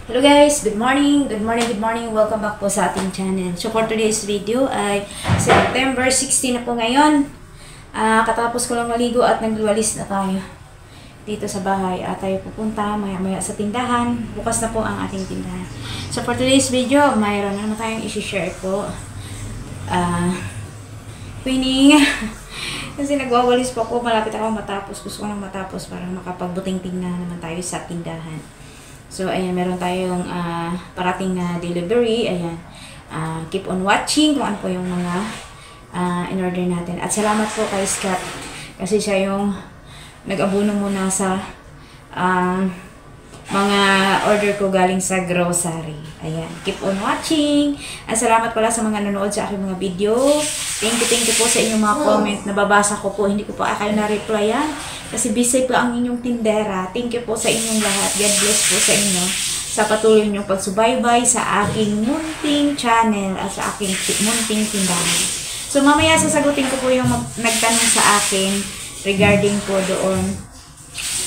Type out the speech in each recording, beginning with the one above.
Hello guys, good morning, good morning, good morning. Welcome back po sa ating channel. So for today's video ay September 16 na po ngayon. Katapos ko lang maligo at nagwalis na tayo dito sa bahay. At tayo pupunta maya-maya sa tindahan. Bukas na po ang ating tindahan. So for today's video, mayroon na tayong isi-share po. Cleaning. Kasi nagwawalis po ako, malapit ako matapos. Gusto ko nang matapos para makapagbuting-ting na naman tayo sa tindahan. So, ayan, meron tayong parating na delivery. Ayan, keep on watching kung ano po yung mga in-order natin. At salamat po kay Scott kasi siya yung nag-abuno muna sa mga order ko galing sa grocery. Ayan, keep on watching. At salamat pala sa mga nanonood sa aking mga video. Thank you po sa inyong mga comment. Nababasa ko po, hindi ko pa kayo na-replyan. Kasi busy po ang inyong tindera. Thank you po sa inyong lahat. God bless po sa inyo sa patuloy niyong pagsubaybay sa aking munting channel at sa aking munting tindahan. So mamaya sasagutin ko po yung nagtanong sa akin regarding po doon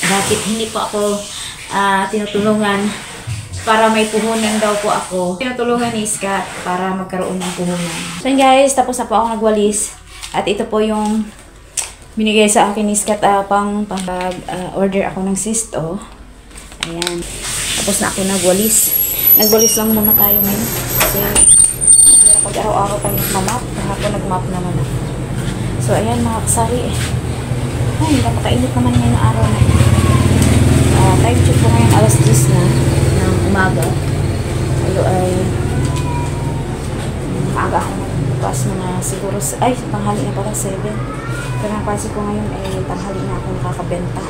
bakit hindi po ako tinutulungan para may puhunan daw po ako. Tinutulungan ni Scott para magkaroon ng puhunan. So guys, tapos na po ako nagwalis. At ito po yung binigay sa akin ni Scott pang order ako ng sisto. Ayan. Tapos na ako nagwalis. Nagwalis lang muna tayo ngayon. Kasi pag araw-araw tayo nagmamap. Kahapon nagmap naman ako. So ayan mga kasari. Ay, napakainit naman ngayon ang araw na ito. Time check po ngayon alas 10 na ng umaga. Alo ay maaga ako bukas mga siguro ay tanghali na pala 7. Pero napansin ko ngayon ay tanghali na ako nakakabenta.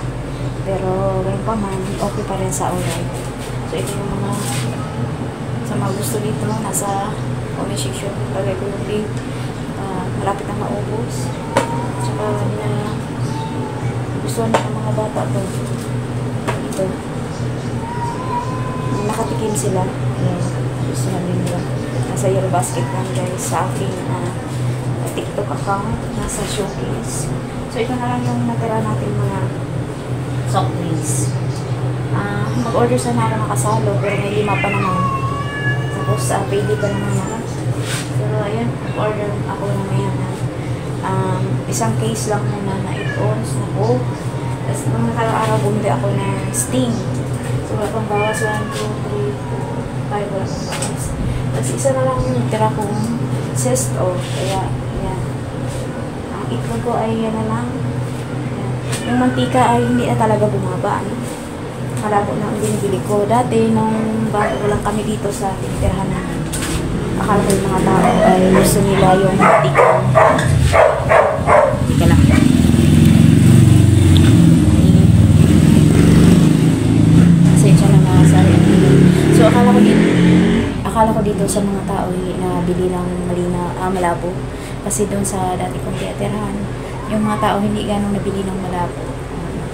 Pero ngayon pa man, okay pa rin sa online. So ito yung mga sa mga gusto dito, nasa comment section. Lagay ko yung link. Malapit na maubos. Tsaka na gusto na ng mga bata to. Ito. Nakatikim sila. Gusto namin nila. Nasa Yellow Basket lang guys sa aking TikTok account, nasa showcase. So, ito na lang yung natira natin mga soft drinks. Mag-order sana ako nakasalo, pero may 5 pa naman. Tapos, payday pa naman naman. Pero, ayan, mag-order ako na ngayon na isang case lang muna na 8 ounce na Coke. Tapos, nung nakaraw-araw, bumili ako ng Sting. So, wala pang bawas, 1, 2, 3, 4, 5, wala pang bawas. Tapos, isa na lang yung natira kong Sesto. Kaya, itlog ko ay yan na lang. Ayan. Yung mantika ay hindi na talaga bumaba. Malabo na ang binibili ko. Dati, nung bago lang kami dito sa tinitirahan namin, akala ko yung mga tao ay gusto nila yung mantika. Mantika lang. Pasensya na mga sari. So, akala ko dito sa mga tao na bili lang malabo. Kasi doon sa dati kong tiyatirahan, yung mga tao hindi ganong nabili ng malabo.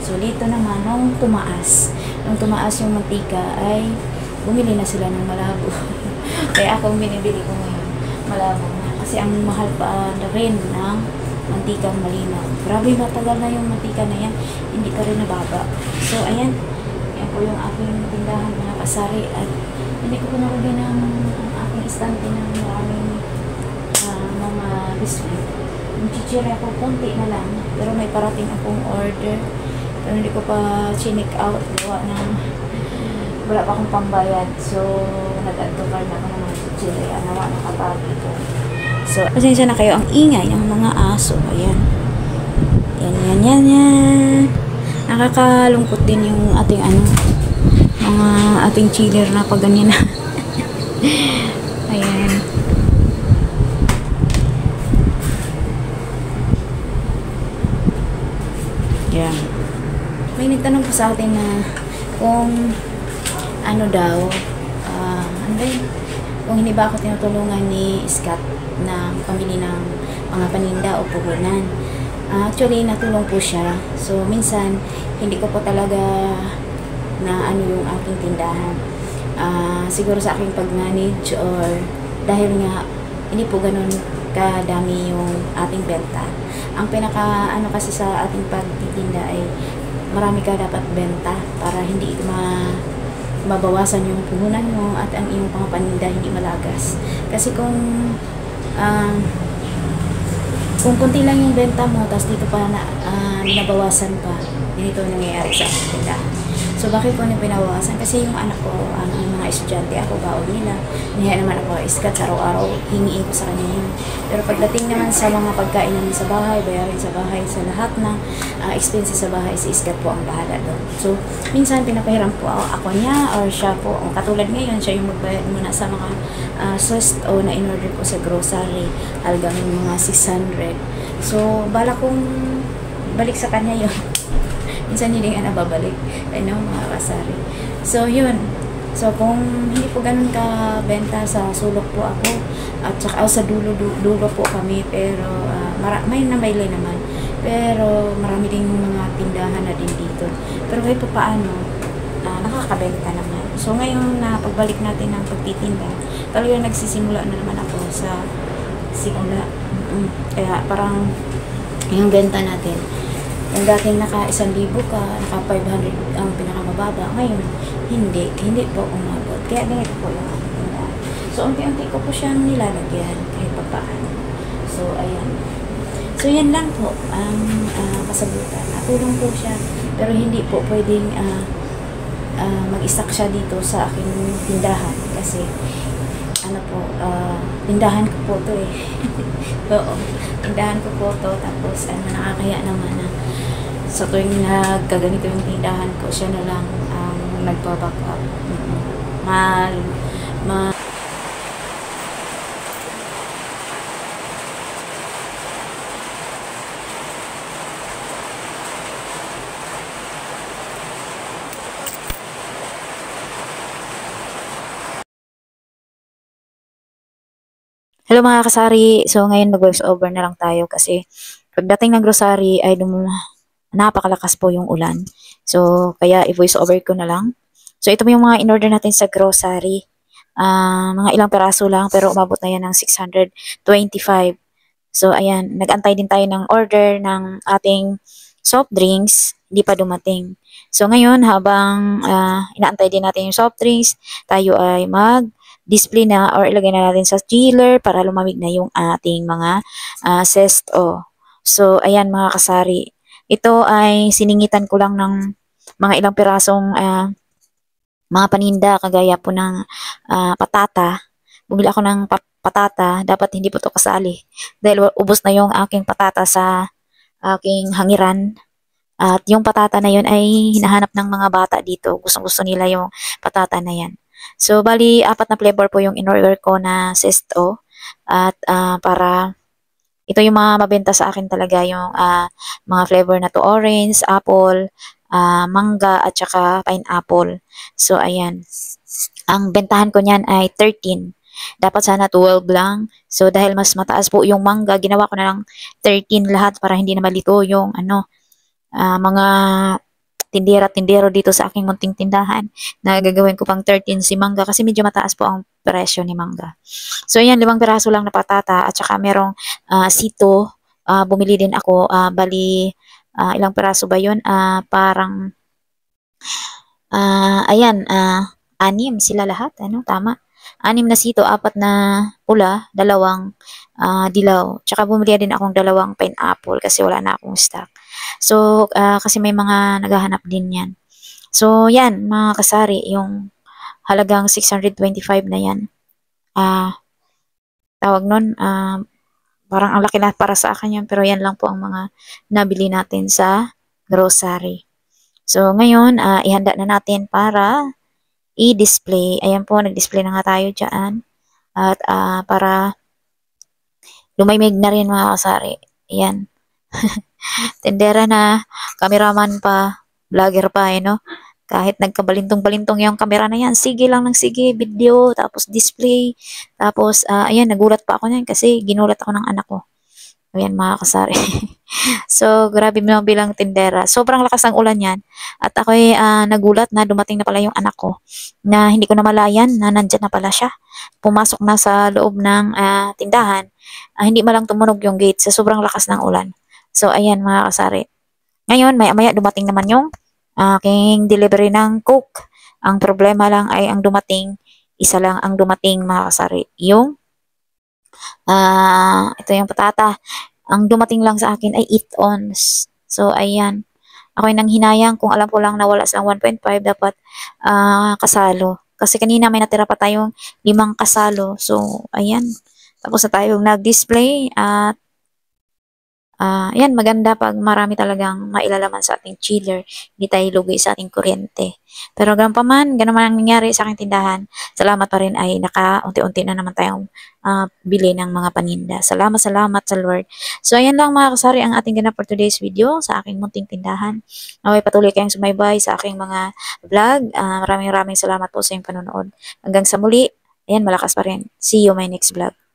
So, dito naman, nung tumaas yung mantika, ay bumili na sila ng malabo. Kaya akong binibili ko ngayon, malabo na. Kasi ang mahal pa rin ng mantikang malinaw. Grabe, matagal na yung mantika na yan, hindi pa rin nababa. So, ayan. Yan po yung aking tindahan, mga kasari. At hindi ko pinarugin ng aking istante ng maraming mga biscuit. Yung chichirya ko, konti na lang. Pero may parating akong order. Pero hindi ko pa chinik out. Wala pa akong pambayad. So, nag-add to card ako ng mga chichirya. Nawa nakapagi ko. So, pasensya na kayo. Ang ingay ng mga aso. Ayan. Yan. Nakakalungkot din yung ating mga ating chiller na pag ganyan na. Ayan. Yeah. May nagtanong po sa atin na kung ano daw, kung hindi ba ako tinutulungan ni Scott na pamili ng mga paninda o puhunan. Actually, natulong po siya. So, minsan, hindi ko po talaga na yung aking tindahan. Siguro sa aking pag-manage or dahil nga, hindi po ganun kadami yung ating benta. Ang pinaka kasi sa ating pagtitinda ay marami ka dapat benta para hindi mabawasan yung puhunan mo at ang iyong mga paninda hindi malagas. Kasi ah, kung konti lang yung benta mo, tapos dito pa na binabawasan pa, ganito nangyayari sa aking tindahan. So, bakit ko na pinabawasan? Kasi yung anak ko, ang mga estudyante, ako baon nila. Niya naman ako iskat sa araw-araw, hingiin ko sa kanya yun. Pero pagdating naman sa mga pagkain namin sa bahay, bayarin sa bahay, sa lahat ng expenses sa bahay, si iskat po ang bahala doon. So, minsan pinapahiram po ako niya or siya po. Katulad ngayon, siya yung magbayad muna sa mga sauce o na in-order ko sa grocery, halagang mga 600. So, bala kong balik sa kanya yun. Minsan hindi nga nababalik, mga kasari. So, yun. So, kung hindi po ganun ka benta, sa sulok po ako, at saka sa dulo po kami, pero may namaylay naman. Pero marami ding mga tindahan na din dito. Pero kahit pa paano, nakakabenta naman. So, ngayon na pagbalik natin ng pagtitinda, talagang nagsisimula na naman ako sa simula. Kaya parang yung benta natin, yung dating naka 1,000 ka, naka 500 ang pinakamababa, ngayon hindi po umabot. Kaya ganito po yung tindahan. So, unti-unti ko po siyang nilalagyan kahit pa paano. So, ayan. So, yan lang po ang kasagutan. Natulong po siya, pero hindi po pwedeng mag-stock siya dito sa aking tindahan kasi tindahan ko po to eh. Oo, tindahan ko po to, tapos nakakaya naman na sa tuwing nagkaganito yung tindahan ko, siya na lang ang nagbaback up. Hello mga kasari, so ngayon mag-voice over na lang tayo kasi pagdating ng grocery ay napakalakas po yung ulan. So kaya i-voice over ko na lang. So ito po yung mga in-order natin sa grocery. Mga ilang peraso lang pero umabot na yan ng 625. So ayan, nag-antay din tayo ng order ng ating soft drinks, hindi pa dumating. So ngayon habang inaantay din natin yung soft drinks, tayo ay display na or ilagay na natin sa chiller para lumamig na yung ating mga sesto. So, ayan mga kasari. Ito ay siningitan ko lang ng mga ilang pirasong mga paninda kagaya po ng patata. Bumili ako ng patata. Dapat hindi po ito kasali. Dahil ubos na yung aking patata sa aking hangiran. At yung patata na yun ay hinahanap ng mga bata dito. Gustong-gusto nila yung patata na yan. So, bali, 4 na flavor po yung in-order ko na sesto. At para ito yung mga mabenta sa akin talaga yung mga flavor na to, orange, apple, mangga, at saka pineapple. So, ayan. Ang bentahan ko niyan ay 13. Dapat sana 12 lang. So, dahil mas mataas po yung mangga, ginawa ko na lang 13 lahat para hindi na malito yung mga tindera-tindero dito sa aking munting tindahan na gagawin ko pang 13 si mangga kasi medyo mataas po ang presyo ni mangga. So, ayan, 5 piraso lang na patata at saka merong sito. Bumili din ako, bali, ilang piraso ba yun? Parang, ayan, 6 sila lahat, tama. 6 na sito, 4 na pula, 2 dilaw. Tsaka bumili din akong 2 pineapple kasi wala na akong stock. So, kasi may mga naghahanap din yan. So, yan, mga kasari, yung halagang 625 na yan. Tawag nun, parang ang laki na para sa akin yan, pero yan lang po ang mga nabili natin sa grocery. So, ngayon, ihanda na natin para i-display. Ayan po, nag-display na nga tayo dyan. At para lumaymig na rin mga kasari. Ayan. Tendera na, cameraman pa, vlogger pa, Kahit nagkabalintong-balintong yung camera na yan, sige lang ng sige, video, tapos display. Tapos, ayan, nagulat pa ako niyan kasi ginulat ako ng anak ko. Ayan, mga kasari. So, grabe mo bilang tindera. Sobrang lakas ng ulan yan. At ako'y nagulat na dumating na pala yung anak ko na hindi ko na malayan na nandyan na pala siya. Pumasok na sa loob ng tindahan. Hindi malang tumunog yung gate sa sobrang lakas ng ulan. So, ayan mga kasari. Ngayon, maya-maya dumating naman yung aking delivery ng Coke. Ang problema lang ay ang dumating, isa lang ang dumating mga kasari. Yung, ito yung patata. Ang dumating lang sa akin ay 8 ons. So, ayan. Ako'y nanghinayang kung alam ko lang na wala silang 1.5 dapat kasalo. Kasi kanina may natira pa tayong 5 kasalo. So, ayan. Tapos na tayong nag-display at yan, maganda pag marami talagang mailalaman sa ating chiller. Hindi tayo lugi sa ating kuryente. Pero ganun pa man, ganun man ang nangyari sa aking tindahan. Salamat pa rin ay unti-unti na naman tayong bili ng mga paninda. Salamat, salamat sa Lord. So, ayan lang mga kasari ang ating ganap for today's video sa aking munting tindahan. Okay, patuloy kayong sumaybay sa aking mga vlog. Maraming salamat po sa inyong panonood. Hanggang sa muli, ayan, malakas pa rin. See you my next vlog.